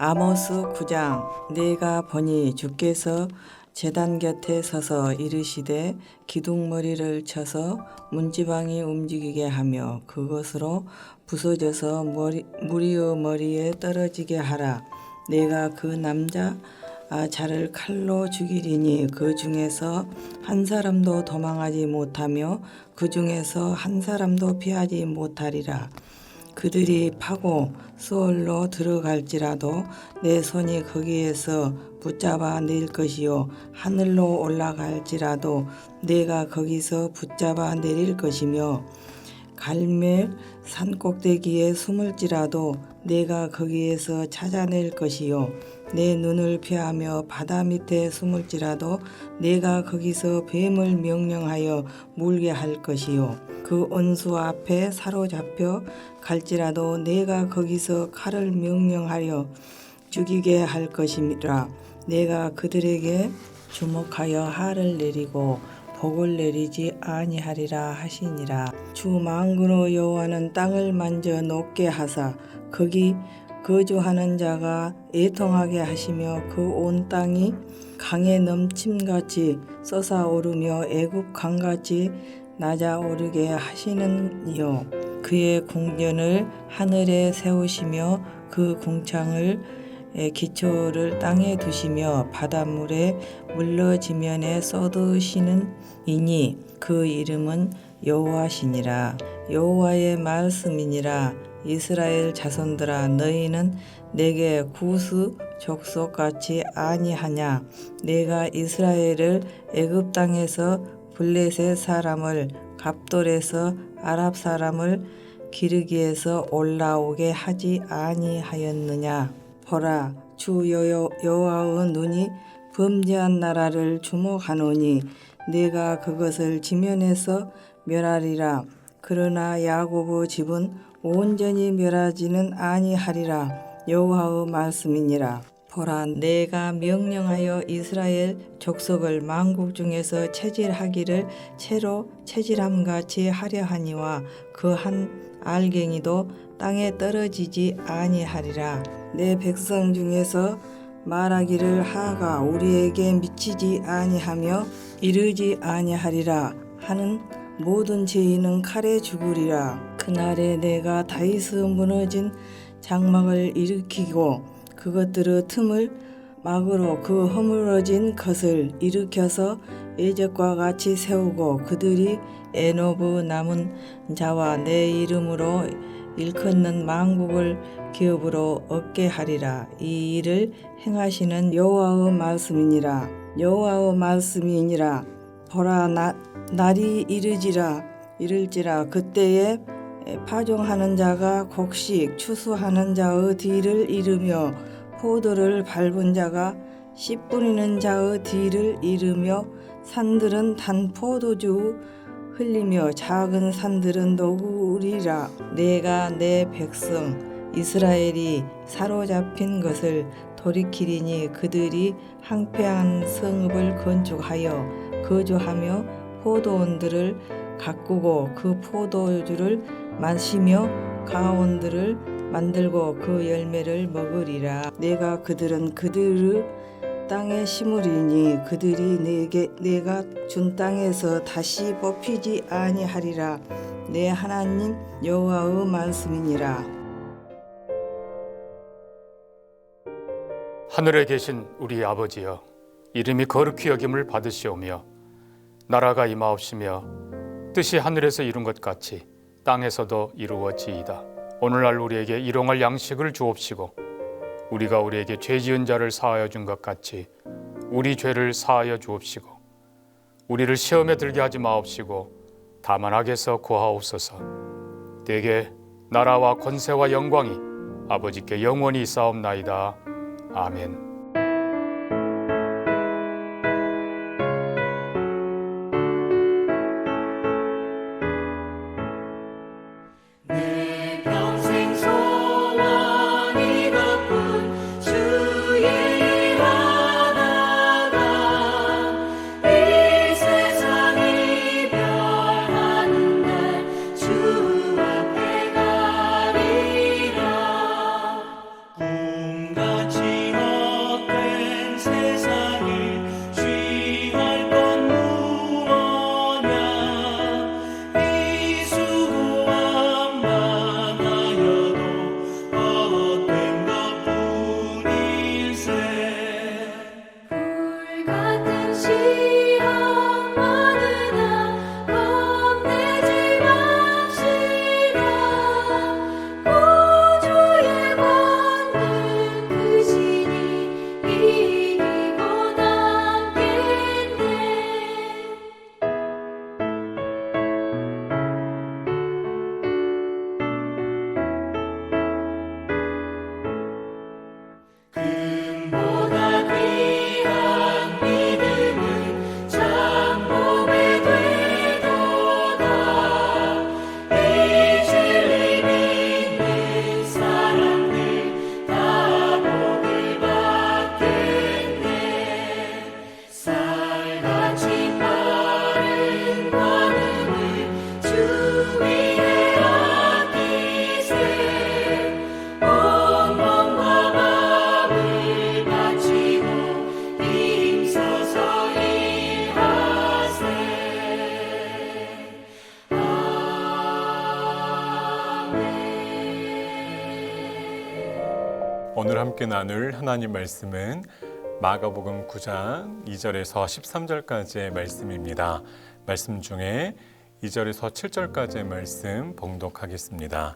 아모스 9장. 내가 보니 주께서 제단 곁에 서서 이르시되 기둥머리를 쳐서 문지방이 움직이게 하며 그것으로 부서져서 무리의 머리에 떨어지게 하라. 내가 그 남자 자를 칼로 죽이리니 그 중에서 한 사람도 도망하지 못하며 그 중에서 한 사람도 피하지 못하리라. 그들이 파고 수월로 들어갈지라도 내 손이 거기에서 붙잡아 낼 것이요 하늘로 올라갈지라도 내가 거기서 붙잡아 내릴 것이며 갈멜 산꼭대기에 숨을지라도 내가 거기에서 찾아낼 것이요 내 눈을 피하며 바다 밑에 숨을지라도 내가 거기서 뱀을 명령하여 물게 할 것이요 그 원수 앞에 사로잡혀 갈지라도 내가 거기서 칼을 명령하여 죽이게 할 것이라. 내가 그들에게 주목하여 하를 내리고 복을 내리지 아니하리라 하시니라. 주 만군의 여호와는 땅을 만져 높게 하사 거기 거주하는 자가 애통하게 하시며 그 온 땅이 강에 넘침같이 솟아오르며 애굽 강같이 낮아오르게 하시는이요 그의 궁전을 하늘에 세우시며 그 궁창을 기초를 땅에 두시며 바닷물에 물러 지면에 쏟으시는 이니 그 이름은 여호와시니라. 여호와의 말씀이니라. 이스라엘 자손들아 너희는 내게 구스 족속같이 아니하냐. 내가 이스라엘을 애굽 땅에서 블레셋 사람을 갑돌에서 아랍 사람을 기르기에서 올라오게 하지 아니하였느냐. 보라 주 여호와의 눈이 범죄한 나라를 주목하노니 내가 그것을 지면에서 멸하리라. 그러나 야곱의 집은 온전히 멸하지는 아니하리라. 여호와의 말씀이니라. 보라 내가 명령하여 이스라엘 족속을 만국 중에서 체질하기를 채로 체질함같이 하려 하니와 그 한 알갱이도 땅에 떨어지지 아니하리라. 내 백성 중에서 말하기를 하가 우리에게 미치지 아니하며 이르지 아니하리라 하는 모든 죄인은 칼에 죽으리라. 그날에 내가 다윗의 무너진 장막을 일으키고 그것들의 틈을 막으로 그 허물어진 것을 일으켜서 예적과 같이 세우고 그들이 에노브 남은 자와 내 이름으로 일컫는 만국을 기업으로 얻게 하리라. 이 일을 행하시는 여호와의 말씀이니라. 여호와의 말씀이니라. 보라 날이 이를지라 그때에 파종하는 자가 곡식 추수하는 자의 뒤를 이르며 포도를 밟은 자가 씨 뿌리는 자의 뒤를 이르며 산들은 단 포도주 흘리며 작은 산들은 녹으리라. 내가 내 백성 이스라엘이 사로잡힌 것을 돌이키리니 그들이 항폐한 성읍을 건축하여 거주하며 포도원들을 가꾸고 그 포도주를 마시며 가온들을 만들고 그 열매를 먹으리라. 내가 그들의 땅에 심으리니 그들이 내가 준 땅에서 다시 뽑히지 아니하리라. 내 하나님 여호와의 말씀이니라. 하늘에 계신 우리 아버지여, 이름이 거룩히 여김을 받으시오며 나라가 임하옵시며 뜻이 하늘에서 이룬 것 같이 땅에서도 이루어지이다. 오늘날 우리에게 일용할 양식을 주옵시고 우리가 우리에게 죄 지은 자를 사하여 준 것 같이 우리 죄를 사하여 주옵시고 우리를 시험에 들게 하지 마옵시고 다만 악에서 구하옵소서. 대개 나라와 권세와 영광이 아버지께 영원히 있사옵나이다. 아멘. 같이 오늘 함께 나눌 하나님 말씀은 마가복음 9장 2절에서 13절까지의 말씀입니다. 말씀 중에 2절에서 7절까지의 말씀 봉독하겠습니다.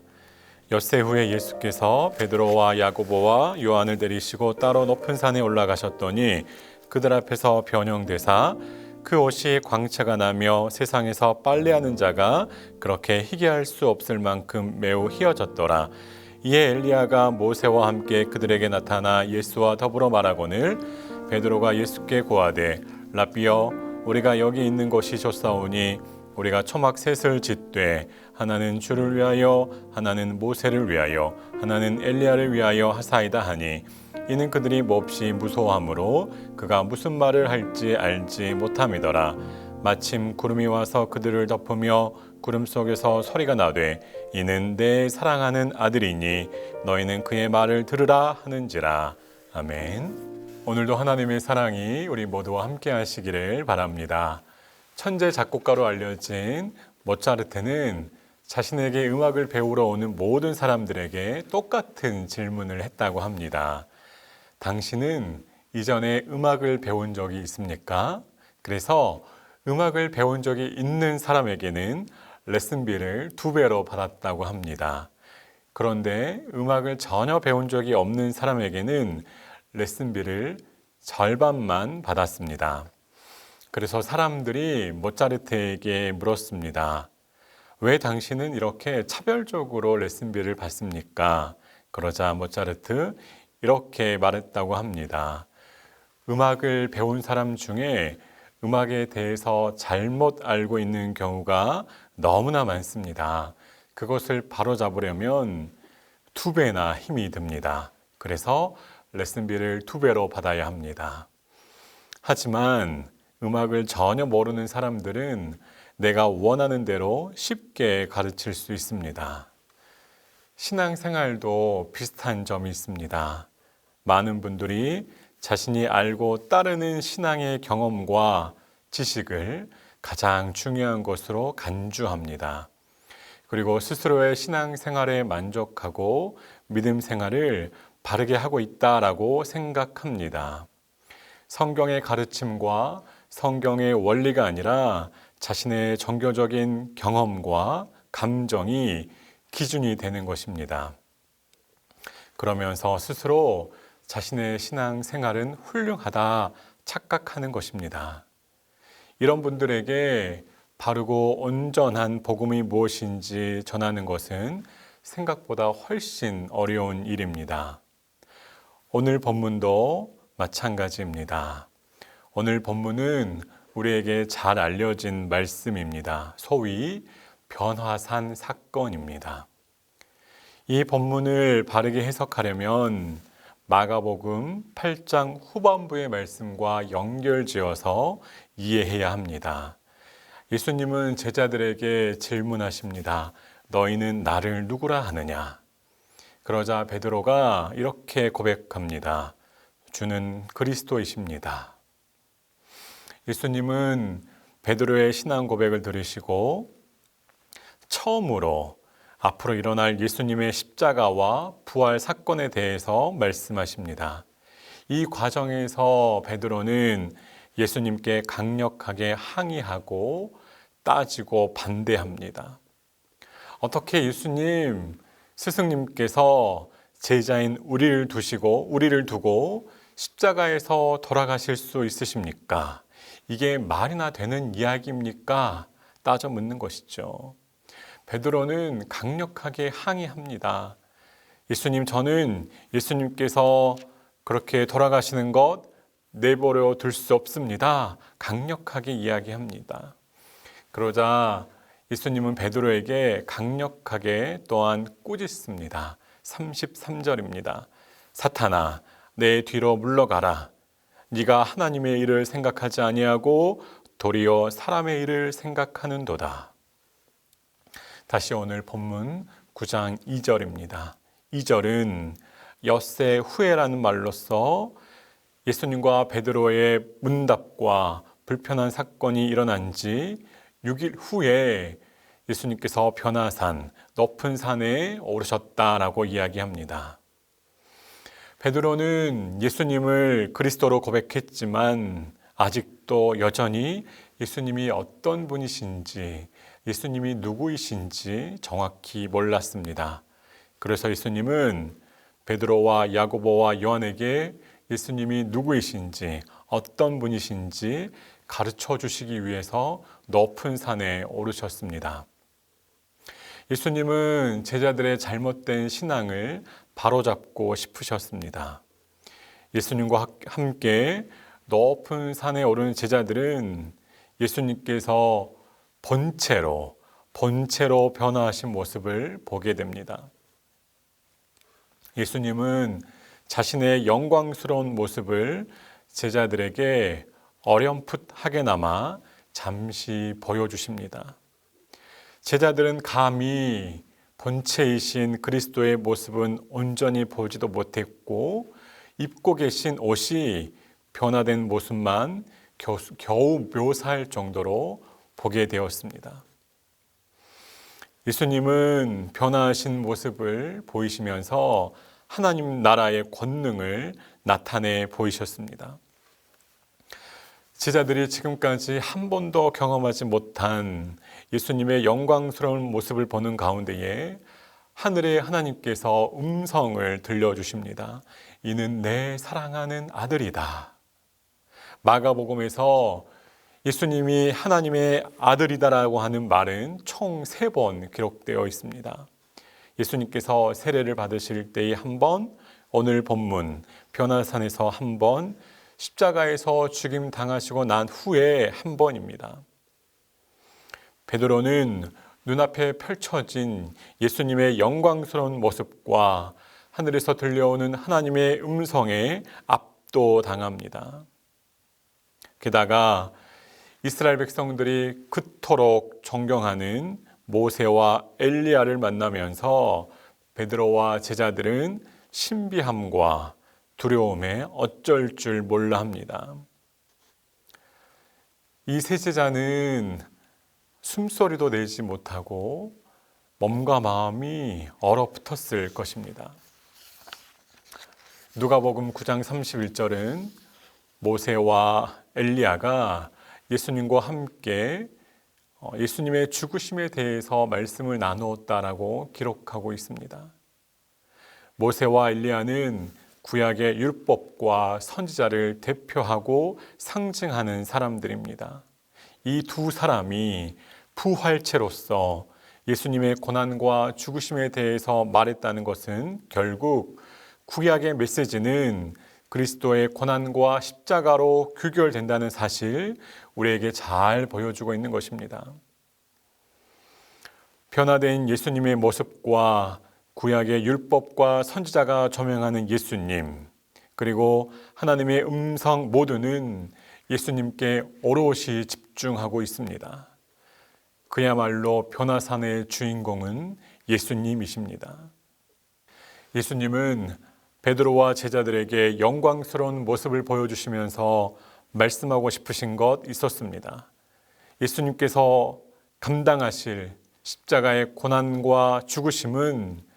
엿새 후에 예수께서 베드로와 야고보와 요한을 데리시고 따로 높은 산에 올라가셨더니 그들 앞에서 변형되사 그 옷이 광채가 나며 세상에서 빨래하는 자가 그렇게 희게할 수 없을 만큼 매우 희어졌더라. 이에 엘리야가 모세와 함께 그들에게 나타나 예수와 더불어 말하거늘 베드로가 예수께 고하되 랍비여 우리가 여기 있는 것이 좋사오니 우리가 초막 셋을 짓되 하나는 주를 위하여 하나는 모세를 위하여 하나는 엘리야를 위하여 하사이다 하니 이는 그들이 몹시 무서워하므로 그가 무슨 말을 할지 알지 못함이더라. 마침 구름이 와서 그들을 덮으며 구름 속에서 소리가 나되 이는 내 사랑하는 아들이니 너희는 그의 말을 들으라 하는지라. 아멘. 오늘도 하나님의 사랑이 우리 모두와 함께 하시기를 바랍니다. 천재 작곡가로 알려진 모차르트는 자신에게 음악을 배우러 오는 모든 사람들에게 똑같은 질문을 했다고 합니다. 당신은 이전에 음악을 배운 적이 있습니까? 그래서 음악을 배운 적이 있는 사람에게는 레슨비를 2배로 받았다고 합니다. 그런데 음악을 전혀 배운 적이 없는 사람에게는 레슨비를 절반만 받았습니다. 그래서 사람들이 모차르트에게 물었습니다. 왜 당신은 이렇게 차별적으로 레슨비를 받습니까? 그러자 모차르트 이렇게 말했다고 합니다. 음악을 배운 사람 중에 음악에 대해서 잘못 알고 있는 경우가 너무나 많습니다. 그것을 바로잡으려면 2배나 힘이 듭니다. 그래서 레슨비를 2배로 받아야 합니다. 하지만 음악을 전혀 모르는 사람들은 내가 원하는 대로 쉽게 가르칠 수 있습니다. 신앙생활도 비슷한 점이 있습니다. 많은 분들이 자신이 알고 따르는 신앙의 경험과 지식을 가장 중요한 것으로 간주합니다. 그리고 스스로의 신앙생활에 만족하고 믿음 생활을 바르게 하고 있다라고 생각합니다. 성경의 가르침과 성경의 원리가 아니라 자신의 종교적인 경험과 감정이 기준이 되는 것입니다. 그러면서 스스로 자신의 신앙 생활은 훌륭하다 착각하는 것입니다. 이런 분들에게 바르고 온전한 복음이 무엇인지 전하는 것은 생각보다 훨씬 어려운 일입니다. 오늘 본문도 마찬가지입니다. 오늘 본문은 우리에게 잘 알려진 말씀입니다. 소위 변화산 사건입니다. 이 본문을 바르게 해석하려면 마가복음 8장 후반부의 말씀과 연결지어서 이해해야 합니다. 예수님은 제자들에게 질문하십니다. 너희는 나를 누구라 하느냐? 그러자 베드로가 이렇게 고백합니다. 주는 그리스도이십니다. 예수님은 베드로의 신앙 고백을 들으시고 처음으로 앞으로 일어날 예수님의 십자가와 부활 사건에 대해서 말씀하십니다. 이 과정에서 베드로는 예수님께 강력하게 항의하고 따지고 반대합니다. 어떻게 예수님, 스승님께서 제자인 우리를 두고 십자가에서 돌아가실 수 있으십니까? 이게 말이나 되는 이야기입니까? 따져 묻는 것이죠. 베드로는 강력하게 항의합니다. 예수님, 저는 예수님께서 그렇게 돌아가시는 것 내버려 둘 수 없습니다. 강력하게 이야기합니다. 그러자 예수님은 베드로에게 강력하게 또한 꾸짖습니다. 33절입니다. 사탄아, 내 뒤로 물러가라. 네가 하나님의 일을 생각하지 아니하고 도리어 사람의 일을 생각하는도다. 다시 오늘 본문 9장 2절입니다. 2절은 엿새 후에라는 말로써 예수님과 베드로의 문답과 불편한 사건이 일어난 지 6일 후에 예수님께서 변화산, 높은 산에 오르셨다라고 이야기합니다. 베드로는 예수님을 그리스도로 고백했지만 아직도 여전히 예수님이 어떤 분이신지, 예수님이 누구이신지 정확히 몰랐습니다. 그래서 예수님은 베드로와 야고보와 요한에게 예수님이 누구이신지, 어떤 분이신지 가르쳐 주시기 위해서 높은 산에 오르셨습니다. 예수님은 제자들의 잘못된 신앙을 바로잡고 싶으셨습니다. 예수님과 함께 높은 산에 오르는 제자들은 예수님께서 본체로 변화하신 모습을 보게 됩니다. 예수님은 자신의 영광스러운 모습을 제자들에게 어렴풋하게나마 잠시 보여주십니다. 제자들은 감히 본체이신 그리스도의 모습은 온전히 보지도 못했고 입고 계신 옷이 변화된 모습만 겨우 묘사할 정도로 보게 되었습니다. 예수님은 변화하신 모습을 보이시면서 하나님 나라의 권능을 나타내 보이셨습니다. 제자들이 지금까지 한 번도 경험하지 못한 예수님의 영광스러운 모습을 보는 가운데에 하늘의 하나님께서 음성을 들려주십니다. 이는 내 사랑하는 아들이다. 마가복음에서 예수님이 하나님의 아들이다라고 하는 말은 총 3번 기록되어 있습니다. 예수님께서 세례를 받으실 때에 한 번, 오늘 본문 변화산에서 한 번, 십자가에서 죽임 당하시고 난 후에 한 번입니다. 베드로는 눈앞에 펼쳐진 예수님의 영광스러운 모습과 하늘에서 들려오는 하나님의 음성에 압도당합니다. 게다가 이스라엘 백성들이 그토록 존경하는 모세와 엘리야를 만나면서 베드로와 제자들은 신비함과 두려움에 어쩔 줄 몰라 합니다. 이 세 제자는 숨소리도 내지 못하고 몸과 마음이 얼어붙었을 것입니다. 누가복음 9장 31절은 모세와 엘리야가 예수님과 함께 예수님의 죽으심에 대해서 말씀을 나누었다라고 기록하고 있습니다. 모세와 엘리야는 구약의 율법과 선지자를 대표하고 상징하는 사람들입니다. 이 두 사람이 부활체로서 예수님의 고난과 죽으심에 대해서 말했다는 것은 결국 구약의 메시지는 그리스도의 고난과 십자가로 규결된다는 사실 우리에게 잘 보여주고 있는 것입니다. 변화된 예수님의 모습과 구약의 율법과 선지자가 조명하는 예수님, 그리고 하나님의 음성 모두는 예수님께 오롯이 집중하고 있습니다. 그야말로 변화산의 주인공은 예수님이십니다. 예수님은 베드로와 제자들에게 영광스러운 모습을 보여주시면서 말씀하고 싶으신 것 있었습니다. 예수님께서 감당하실 십자가의 고난과 죽으심은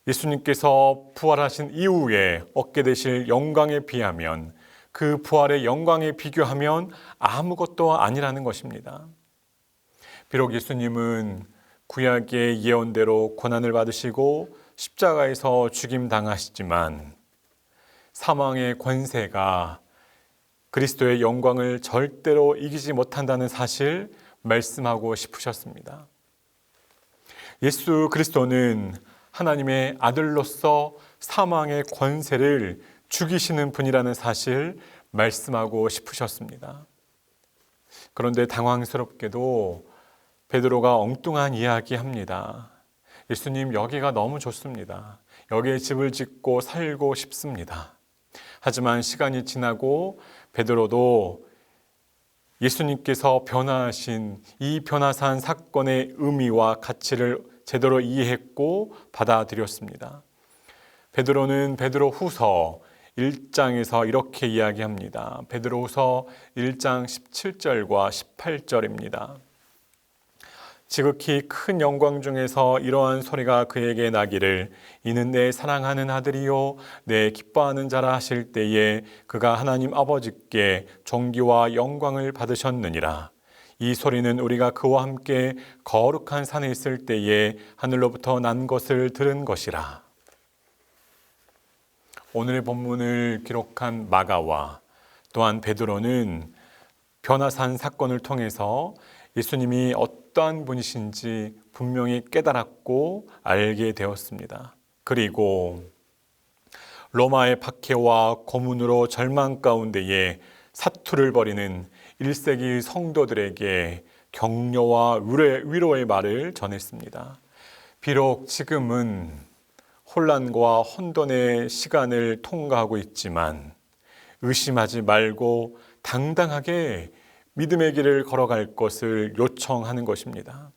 예수님께서 부활하신 이후에 얻게 되실 영광에 비하면, 그 부활의 영광에 비교하면 아무것도 아니라는 것입니다. 비록 예수님은 구약의 예언대로 고난을 받으시고 십자가에서 죽임 당하시지만 사망의 권세가 그리스도의 영광을 절대로 이기지 못한다는 사실 말씀하고 싶으셨습니다. 예수 그리스도는 하나님의 아들로서 사망의 권세를 죽이시는 분이라는 사실 말씀하고 싶으셨습니다. 그런데 당황스럽게도 베드로가 엉뚱한 이야기합니다. 예수님, 여기가 너무 좋습니다. 여기에 집을 짓고 살고 싶습니다. 하지만 시간이 지나고 베드로도 예수님께서 변화하신 이 변화산 사건의 의미와 가치를 제대로 이해했고 받아들였습니다. 베드로는 베드로후서 1장에서 이렇게 이야기합니다. 베드로후서 1장 17절과 18절입니다. 지극히 큰 영광 중에서 이러한 소리가 그에게 나기를 이는 내 사랑하는 아들이요 내 기뻐하는 자라 하실 때에 그가 하나님 아버지께 존귀와 영광을 받으셨느니라. 이 소리는 우리가 그와 함께 거룩한 산에 있을 때에 하늘로부터 난 것을 들은 것이라. 오늘의 본문을 기록한 마가와 또한 베드로는 변화산 사건을 통해서 예수님이 어떠한 분이신지 분명히 깨달았고 알게 되었습니다. 그리고 로마의 박해와 고문으로 절망 가운데에 사투를 벌이는 1세기 성도들에게 격려와 위로의 말을 전했습니다. 비록 지금은 혼란과 혼돈의 시간을 통과하고 있지만 의심하지 말고 당당하게 믿음의 길을 걸어갈 것을 요청하는 것입니다.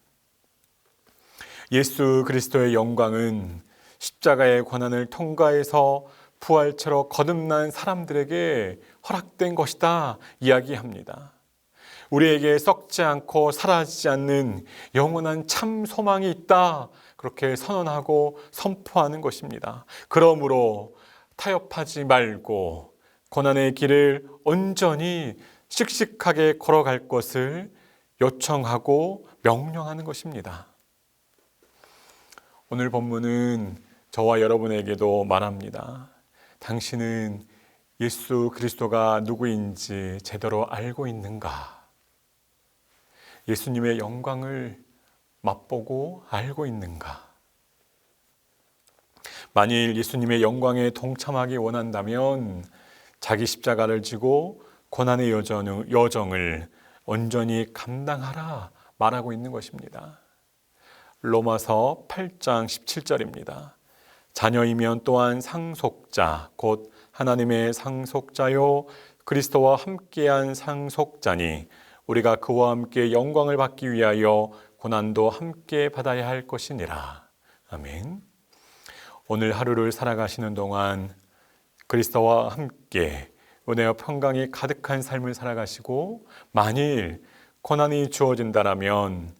예수 그리스도의 영광은 십자가의 고난을 통과해서 부활체로 거듭난 사람들에게 허락된 것이다 이야기합니다. 우리에게 썩지 않고 사라지지 않는 영원한 참 소망이 있다 그렇게 선언하고 선포하는 것입니다. 그러므로 타협하지 말고 고난의 길을 온전히 씩씩하게 걸어갈 것을 요청하고 명령하는 것입니다. 오늘 본문은 저와 여러분에게도 말합니다. 당신은 예수 그리스도가 누구인지 제대로 알고 있는가? 예수님의 영광을 맛보고 알고 있는가? 만일 예수님의 영광에 동참하기 원한다면 자기 십자가를 지고 고난의 여정을 온전히 감당하라 말하고 있는 것입니다. 로마서 8장 17절입니다. 자녀이면 또한 상속자 곧 하나님의 상속자요 그리스도와 함께한 상속자니 우리가 그와 함께 영광을 받기 위하여 고난도 함께 받아야 할 것이니라. 아멘. 오늘 하루를 살아가시는 동안 그리스도와 함께 은혜와 평강이 가득한 삶을 살아가시고 만일 고난이 주어진다라면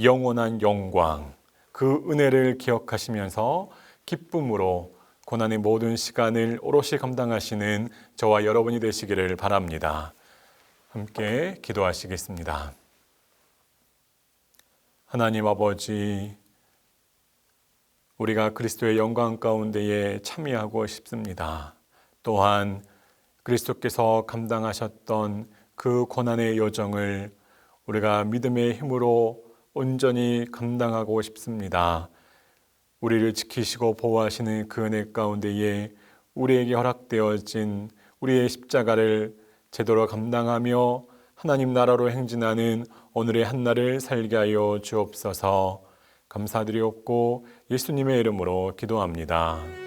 영원한 영광, 그 은혜를 기억하시면서 기쁨으로 고난의 모든 시간을 오롯이 감당하시는 저와 여러분이 되시기를 바랍니다. 함께 기도하시겠습니다. 하나님 아버지, 우리가 그리스도의 영광 가운데에 참여하고 싶습니다. 또한 그리스도께서 감당하셨던 그 고난의 여정을 우리가 믿음의 힘으로 온전히 감당하고 싶습니다. 우리를 지키시고 보호하시는 그 은혜 가운데에 우리에게 허락되어진 우리의 십자가를 제대로 감당하며 하나님 나라로 행진하는 오늘의 한날을 살게 하여 주옵소서. 감사드리옵고 예수님의 이름으로 기도합니다.